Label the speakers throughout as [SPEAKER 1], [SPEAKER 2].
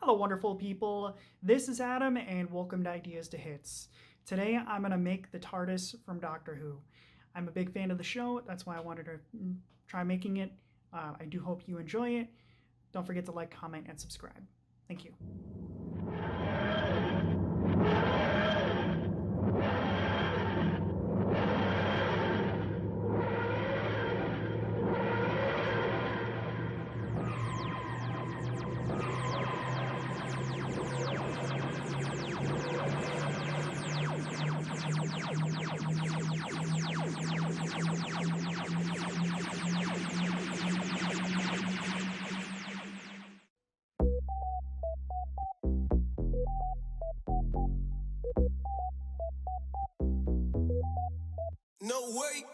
[SPEAKER 1] Hello, wonderful people. This is Adam, and welcome to Ideas to Hits. Today, I'm going to make the Tardis from Doctor Who. I'm a big fan of the show. That's why I wanted to try making it. I do hope you enjoy it. Don't forget to like, comment, and subscribe. Thank you.
[SPEAKER 2] No way.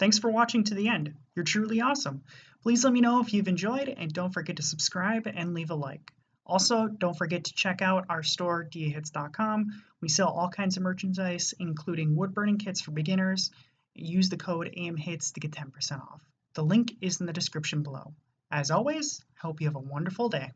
[SPEAKER 1] Thanks for watching to the end. You're truly awesome. Please let me know if you've enjoyed, and don't forget to subscribe and leave a like. Also, don't forget to check out our store, diahits.com. We sell all kinds of merchandise, including wood burning kits for beginners. Use the code AMHITS to get 10% off. The link is in the description below. As always, I hope you have a wonderful day.